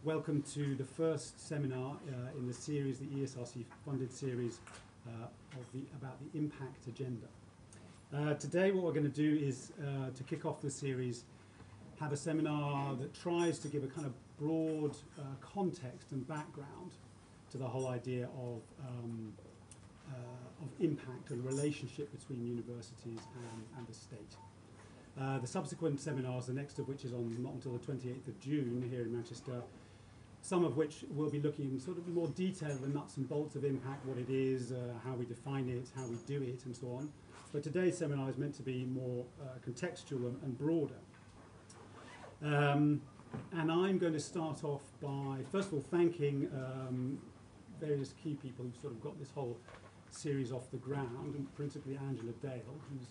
Welcome to the first seminar in the series, the ESRC funded series about the impact agenda. Today what we're going to do is, to kick off the series, have a seminar that tries to give a kind of broad context and background to the whole idea of impact and the relationship between universities and the state. The subsequent seminars, the next of which is on not until the 28th of June here in Manchester, some of which will be looking in sort of more detail, the nuts and bolts of impact, what it is, how we define it, how we do it, and so on. But today's seminar is meant to be more contextual and broader. And I'm going to start off by, first of all, thanking various key people who've sort of got this whole series off the ground, and principally Angela Dale, who's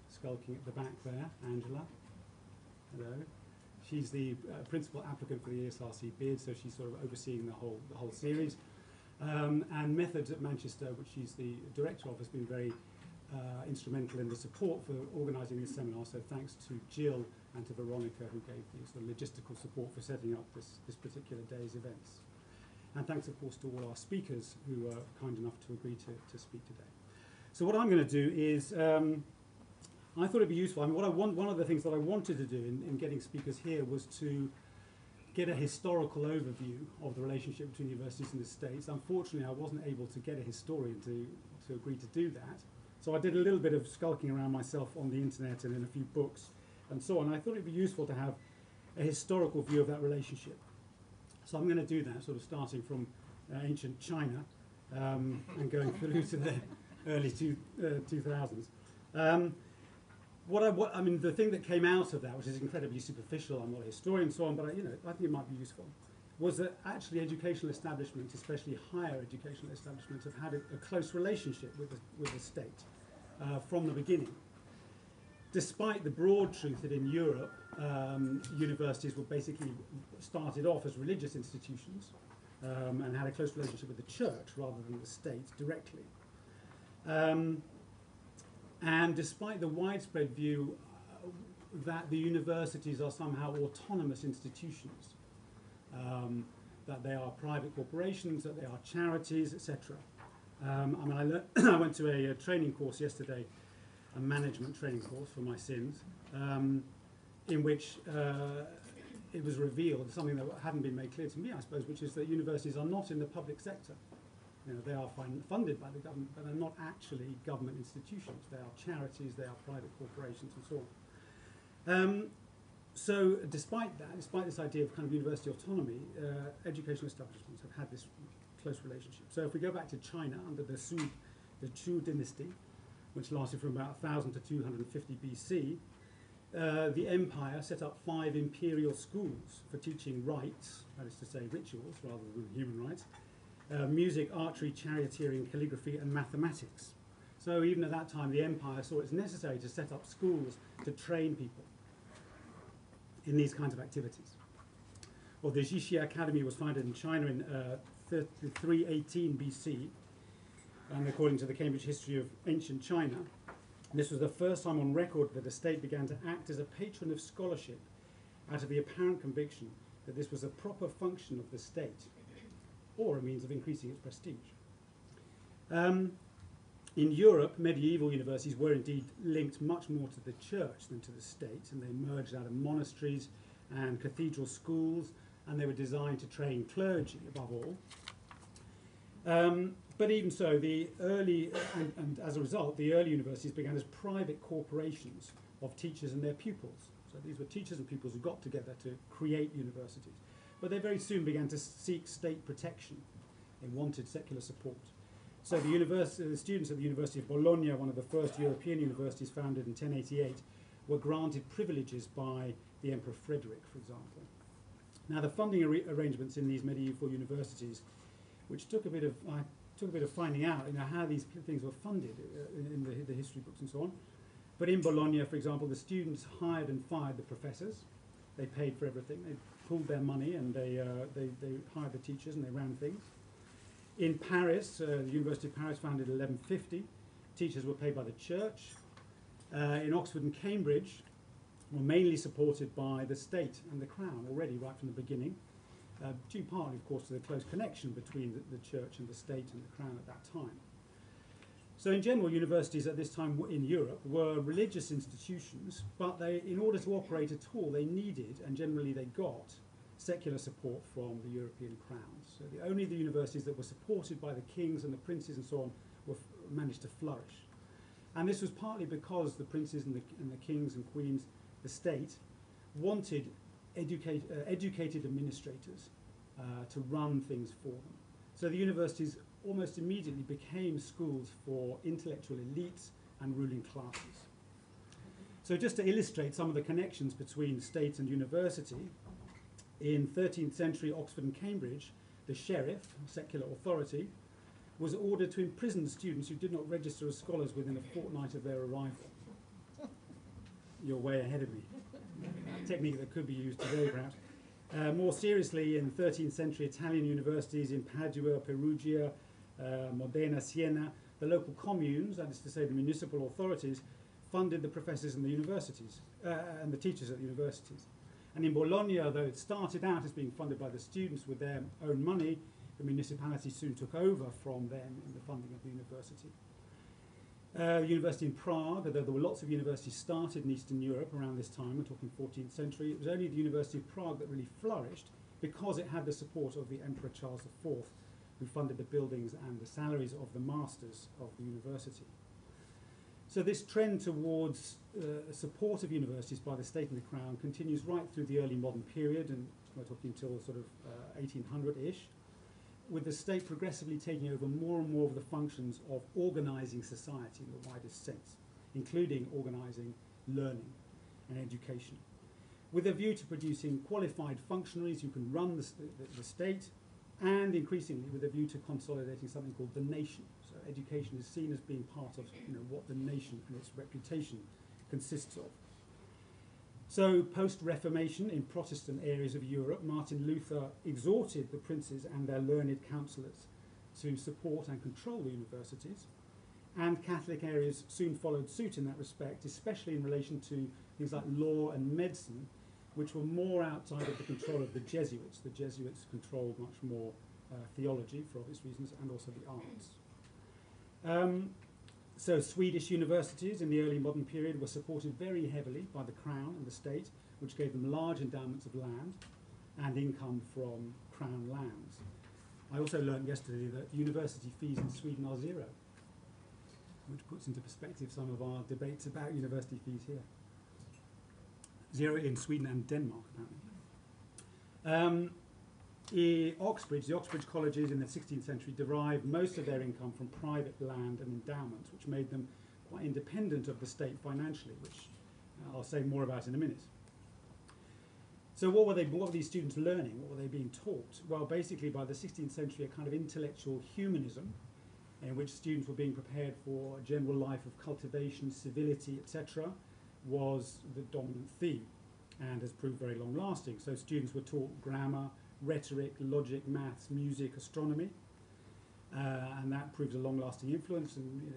skulking at the back there. Angela, hello. She's the principal applicant for the ESRC bid, so she's sort of overseeing the whole series. And Methods at Manchester, which she's the director of, has been very instrumental in the support for organising this seminar. So thanks to Jill and to Veronica, who gave the sort of logistical support for setting up this particular day's events. And thanks, of course, to all our speakers who were kind enough to agree to speak today. So what I'm going to do is, I thought it'd be useful. I mean, one of the things that I wanted to do in getting speakers here was to get a historical overview of the relationship between universities and the states. Unfortunately, I wasn't able to get a historian to agree to do that. So I did a little bit of skulking around myself on the internet and in a few books and so on. I thought it'd be useful to have a historical view of that relationship. So I'm going to do that, sort of starting from ancient China and going through to the early 2000s. I mean, the thing that came out of that, which is incredibly superficial, I'm not a historian and so on, but I think it might be useful, was that actually educational establishments, especially higher educational establishments, have had a close relationship with the state from the beginning. Despite the broad truth that in Europe, universities were basically started off as religious institutions and had a close relationship with the church rather than the state directly. And despite the widespread view that the universities are somehow autonomous institutions, that they are private corporations, that they are charities, etc. I mean, I went to a training course yesterday, a management training course for my sins, in which it was revealed, something that hadn't been made clear to me, I suppose, which is that universities are not in the public sector. You know, they are funded by the government, but they're not actually government institutions. They are charities, they are private corporations, and so on. So despite that, despite this idea of kind of university autonomy, educational establishments have had this close relationship. So if we go back to China under the Chu dynasty, which lasted from about 1000 to 250 BC, the empire set up 5 imperial schools for teaching rites, that is to say rituals rather than human rights, music, archery, charioteering, calligraphy, and mathematics. So even at that time, the empire saw it's necessary to set up schools to train people in these kinds of activities. Well, the Jixia Academy was founded in China in 318 BC, and according to the Cambridge History of Ancient China, this was the first time on record that the state began to act as a patron of scholarship out of the apparent conviction that this was a proper function of the state, or a means of increasing its prestige. In Europe, medieval universities were indeed linked much more to the church than to the state, and they emerged out of monasteries and cathedral schools, and they were designed to train clergy above all. But even so, the early, and as a result, the early universities began as private corporations of teachers and their pupils. So these were teachers and pupils who got together to create universities. But they very soon began to seek state protection. They wanted secular support. So the students at the University of Bologna, one of the first European universities founded in 1088, were granted privileges by the Emperor Frederick, for example. Now the funding arrangements in these medieval universities, which took a bit of finding out, how these things were funded in the history books and so on. But in Bologna, for example, the students hired and fired the professors. They paid for everything. They pooled their money and they hired the teachers and they ran things. In Paris, the University of Paris, founded in 1150, teachers were paid by the church. In Oxford and Cambridge, were mainly supported by the state and the crown already right from the beginning. due partly, of course, to the close connection between the church and the state and the crown at that time. So in general, universities at this time in Europe were religious institutions, but they, in order to operate at all, they needed, and generally they got, secular support from the European crowns. So only the universities that were supported by the kings and the princes and so on managed to flourish. And this was partly because the princes and the kings and queens, the state, wanted educated administrators to run things for them. So the universities almost immediately became schools for intellectual elites and ruling classes. So just to illustrate some of the connections between state and university, in 13th century Oxford and Cambridge, the sheriff, secular authority, was ordered to imprison students who did not register as scholars within a fortnight of their arrival. You're way ahead of me. A technique that could be used today, perhaps. More seriously, in 13th century Italian universities in Padua, Perugia, Modena, Siena, the local communes, that is to say the municipal authorities, funded the professors and the universities, and the teachers at the universities. And in Bologna, though it started out as being funded by the students with their own money, the municipality soon took over from them in the funding of the university. University in Prague, although there were lots of universities started in Eastern Europe around this time, we're talking 14th century, it was only the University of Prague that really flourished because it had the support of the Emperor Charles IV, who funded the buildings and the salaries of the masters of the university. So this trend towards support of universities by the state and the crown continues right through the early modern period, and we're talking until sort of 1800-ish, with the state progressively taking over more and more of the functions of organising society in the widest sense, including organising learning and education, with a view to producing qualified functionaries who can run the state, and increasingly with a view to consolidating something called the nation. So education is seen as being part of what the nation and its reputation consists of. So post-Reformation in Protestant areas of Europe, Martin Luther exhorted the princes and their learned councillors to support and control the universities, and Catholic areas soon followed suit in that respect, especially in relation to things like law and medicine, which were more outside of the control of the Jesuits. The Jesuits controlled much more theology, for obvious reasons, and also the arts. So Swedish universities in the early modern period were supported very heavily by the crown and the state, which gave them large endowments of land and income from crown lands. I also learned yesterday that university fees in Sweden are zero, which puts into perspective some of our debates about university fees here. Zero in Sweden and Denmark, apparently. The Oxbridge colleges in the 16th century derived most of their income from private land and endowments, which made them quite independent of the state financially, which I'll say more about in a minute. So what were these students learning? What were they being taught? Well, basically by the 16th century, a kind of intellectual humanism in which students were being prepared for a general life of cultivation, civility, etc., was the dominant theme and has proved very long-lasting. So students were taught grammar, rhetoric, logic, maths, music, astronomy, and that proves a long-lasting influence, and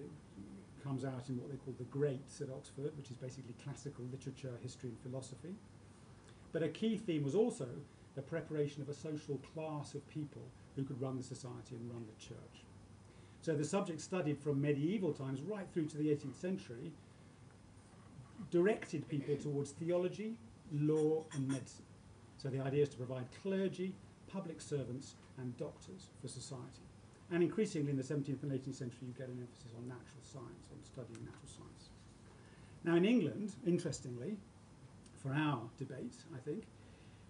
comes out in what they call the Greats at Oxford, which is basically classical literature, history and philosophy. But a key theme was also the preparation of a social class of people who could run the society and run the church. So the subject studied from medieval times right through to the 18th century directed people towards theology, law and medicine. So the idea is to provide clergy, public servants and doctors for society. And increasingly in the 17th and 18th century you get an emphasis on natural science, on studying natural science. Now in England, interestingly, for our debate, I think,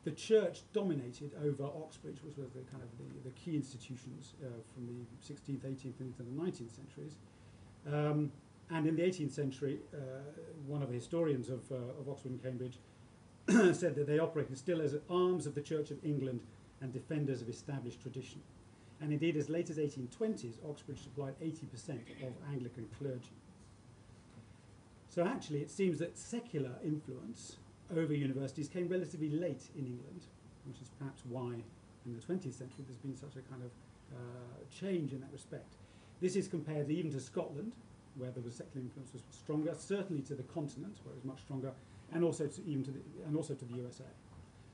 the church dominated over Oxbridge, which was the kind of the key institutions from the 16th, 18th and into the 19th centuries. And in the 18th century, one of the historians of Oxford and Cambridge said that they operated still as arms of the Church of England and defenders of established tradition. And indeed, as late as 1820s, Oxbridge supplied 80% of Anglican clergy. So actually, it seems that secular influence over universities came relatively late in England, which is perhaps why in the 20th century there's been such a kind of change in that respect. This is compared even to Scotland, where there was secular influence was stronger, certainly to the continent, where it was much stronger, and also to the USA.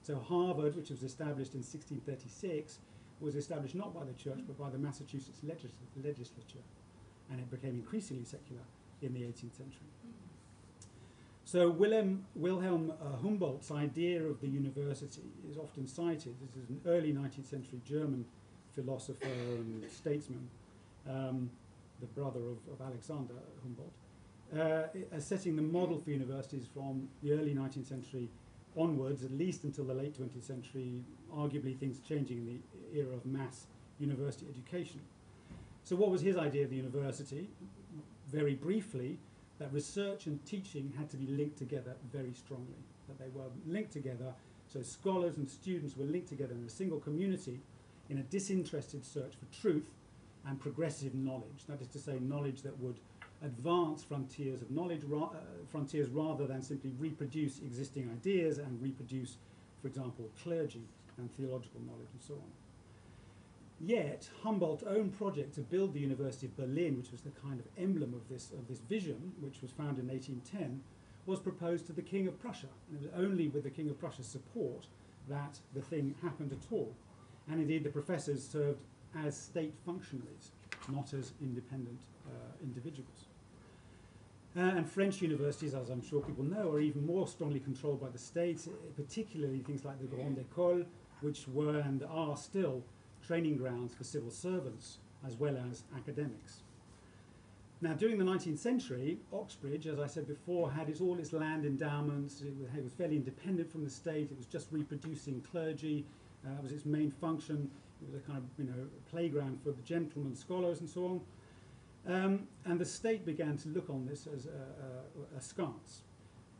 So Harvard, which was established in 1636, was established not by the church but by the Massachusetts legislature, and it became increasingly secular in the 18th century. So Wilhelm Humboldt's idea of the university is often cited. This is an early 19th century German philosopher and statesman, the brother of Alexander Humboldt, as setting the model for universities from the early 19th century onwards, at least until the late 20th century, arguably things changing in the era of mass university education. So what was his idea of the university? Very briefly, that research and teaching had to be linked together very strongly, that they were linked together, so scholars and students were linked together in a single community in a disinterested search for truth and progressive knowledge. That is to say, knowledge that would advance frontiers of knowledge, frontiers rather than simply reproduce existing ideas and reproduce, for example, clergy and theological knowledge and so on. Yet, Humboldt's own project to build the University of Berlin, which was the kind of emblem of this vision, which was founded in 1810, was proposed to the King of Prussia. And it was only with the King of Prussia's support that the thing happened at all. And indeed, the professors served as state functionaries, not as independent individuals. And French universities, as I'm sure people know, are even more strongly controlled by the state, particularly things like the Grande École, which were and are still training grounds for civil servants as well as academics. Now, during the 19th century, Oxbridge, as I said before, had all its land endowments. It was fairly independent from the state. It was just reproducing clergy. That was its main function. It was a kind of playground for the gentlemen scholars and so on. And the state began to look on this as askance,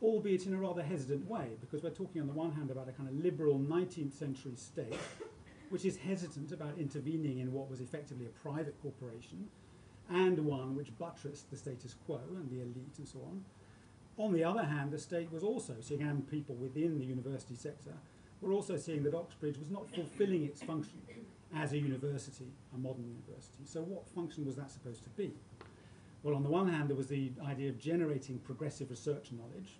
albeit in a rather hesitant way, because we're talking on the one hand about a kind of liberal 19th century state, which is hesitant about intervening in what was effectively a private corporation, and one which buttressed the status quo and the elite and so on. On the other hand, the state was also seeing, and people within the university sector were also seeing that Oxbridge was not fulfilling its function as a university, a modern university. So what function was that supposed to be? Well, on the one hand, there was the idea of generating progressive research knowledge,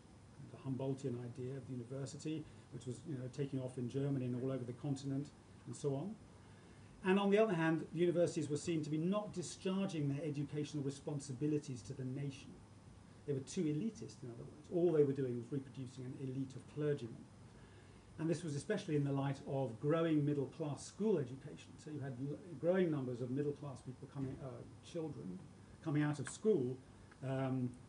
the Humboldtian idea of the university, which was taking off in Germany and all over the continent, and so on. And on the other hand, universities were seen to be not discharging their educational responsibilities to the nation. They were too elitist, in other words. All they were doing was reproducing an elite of clergymen. And this was especially in the light of growing middle-class school education. So you had growing numbers of middle-class people children coming out of school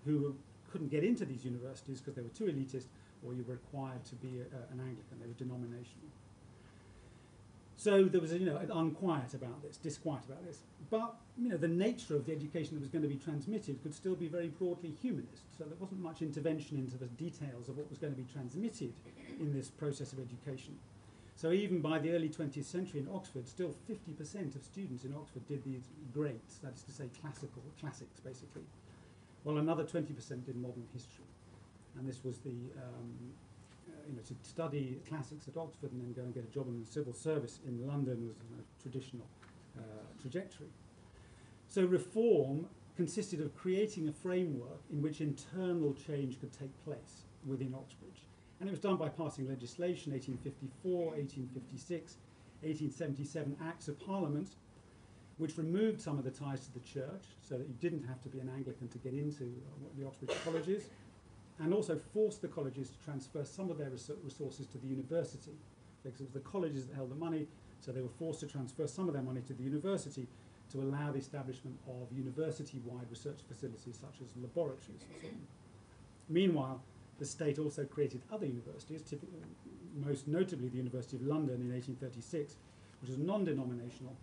who couldn't get into these universities because they were too elitist, or you were required to be an Anglican. They were denominational. So there was, disquiet about this. But, the nature of the education that was going to be transmitted could still be very broadly humanist. So there wasn't much intervention into the details of what was going to be transmitted in this process of education. So even by the early 20th century in Oxford, still 50% of students in Oxford did these greats, that is to say classics basically, while another 20% did modern history. And this was the to study classics at Oxford and then go and get a job in the civil service in London was a traditional trajectory. So reform consisted of creating a framework in which internal change could take place within Oxbridge. And it was done by passing legislation, 1854, 1856, 1877 Acts of Parliament, which removed some of the ties to the church so that you didn't have to be an Anglican to get into the Oxbridge colleges, and also forced the colleges to transfer some of their resources to the university, because it was the colleges that held the money, so they were forced to transfer some of their money to the university to allow the establishment of university-wide research facilities such as laboratories and so on. Meanwhile, the state also created other universities, most notably the University of London in 1836, which was non-denominational,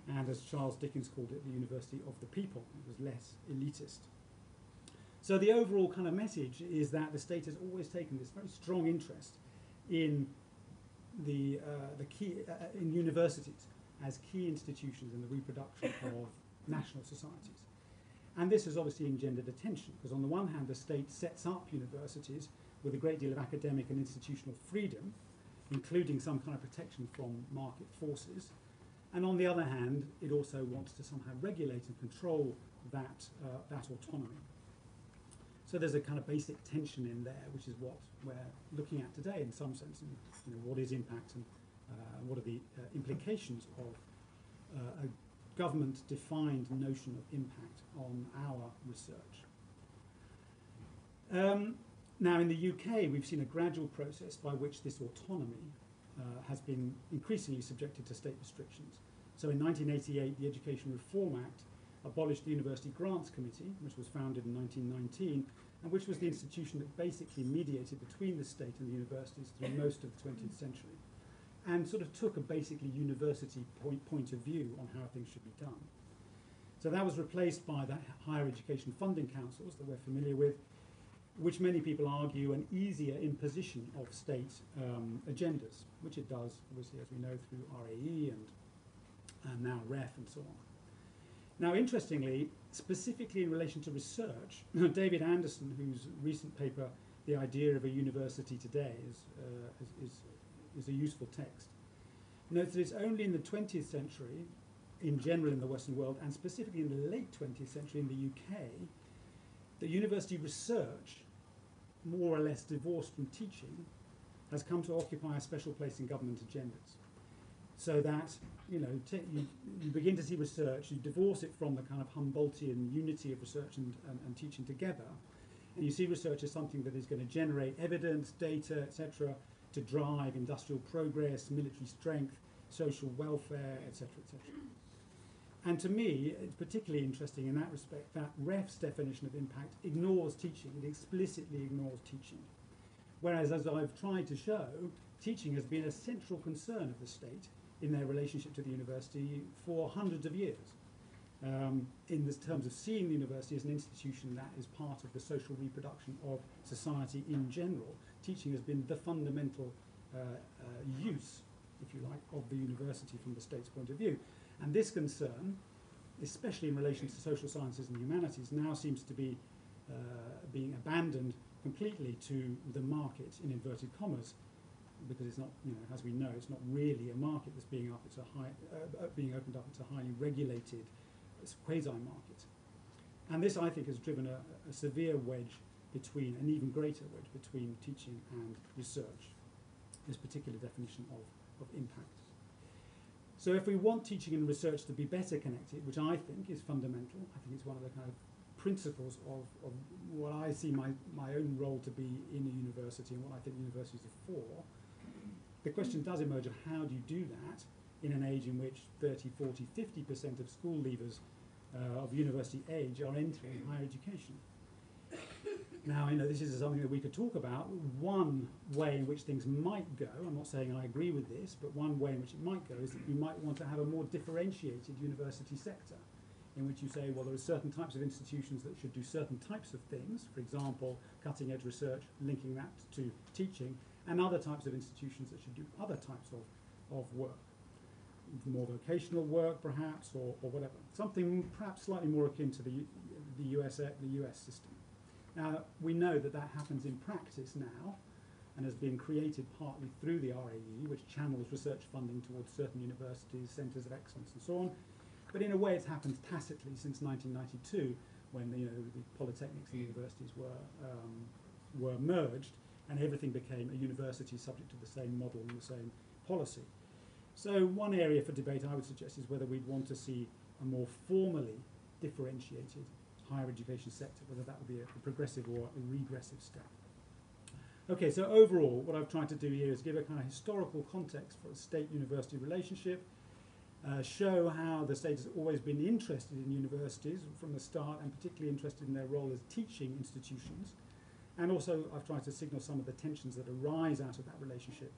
and as Charles Dickens called it, the University of the People. It was less elitist. So the overall kind of message is that the state has always taken this very strong interest in the key in universities as key institutions in the reproduction of national societies. And this has obviously engendered a tension, because on the one hand, the state sets up universities with a great deal of academic and institutional freedom, including some kind of protection from market forces. And on the other hand, it also wants to somehow regulate and control that autonomy. So there's a kind of basic tension in there, which is what we're looking at today in some sense. And, what is impact and what are the implications of a government-defined notion of impact on our research. Now, in the UK, we've seen a gradual process by which this autonomy has been increasingly subjected to state restrictions. So in 1988, the Education Reform Act abolished the University Grants Committee, which was founded in 1919, and which was the institution that basically mediated between the state and the universities through most of the 20th century, and sort of took a basically university point of view on how things should be done. So that was replaced by the higher education funding councils that we're familiar with, which many people argue an easier imposition of state agendas, which it does, obviously, as we know, through RAE and now REF and so on. Now, interestingly, specifically in relation to research, David Anderson, whose recent paper, The Idea of a University Today, is a useful text, notes that it's only in the 20th century, in general in the Western world, and specifically in the late 20th century in the UK, that university research, more or less divorced from teaching, has come to occupy a special place in government agendas. So that, you begin to see research, you divorce it from the kind of Humboldtian unity of research and teaching together, and you see research as something that is going to generate evidence, data, etc., to drive industrial progress, military strength, social welfare, etc., etc. And to me, it's particularly interesting in that respect that REF's definition of impact ignores teaching. It explicitly ignores teaching. Whereas, as I've tried to show, teaching has been a central concern of the state in their relationship to the university for hundreds of years. In this terms of seeing the university as an institution that is part of the social reproduction of society in general, teaching has been the fundamental use, if you like, of the university from the state's point of view. And this concern, especially in relation to social sciences and humanities, now seems to be being abandoned completely to the market, in inverted commas, because it's not, as we know, it's not really a market that's being being opened up. It's a highly regulated quasi-market. And this, I think, has driven a severe wedge between, an even greater wedge between teaching and research, this particular definition of impact. So if we want teaching and research to be better connected, which I think is fundamental, I think it's one of the kind of principles of what I see my own role to be in a university and what I think universities are for, the question does emerge of how do you do that in an age in which 30, 40, 50% of school leavers of university age are entering higher education. Now, this is something that we could talk about. One way in which things might go, I'm not saying I agree with this, but one way in which it might go is that you might want to have a more differentiated university sector, in which you say, well, there are certain types of institutions that should do certain types of things, for example, cutting-edge research, linking that to teaching, and other types of institutions that should do other types of work, more vocational work, perhaps, or whatever. Something perhaps slightly more akin to the US system. Now, we know that happens in practice now, and has been created partly through the RAE, which channels research funding towards certain universities, centres of excellence, and so on. But in a way, it's happened tacitly since 1992, when the polytechnics and universities were merged, and everything became a university subject to the same model and the same policy. So one area for debate I would suggest is whether we'd want to see a more formally differentiated higher education sector, whether that would be a progressive or a regressive step. Okay, so overall, what I've tried to do here is give a kind of historical context for a state-university relationship, show how the state has always been interested in universities from the start, and particularly interested in their role as teaching institutions. And also, I've tried to signal some of the tensions that arise out of that relationship,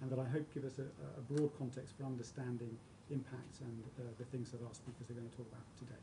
and that I hope give us a broad context for understanding impacts and the things that our speakers are going to talk about today.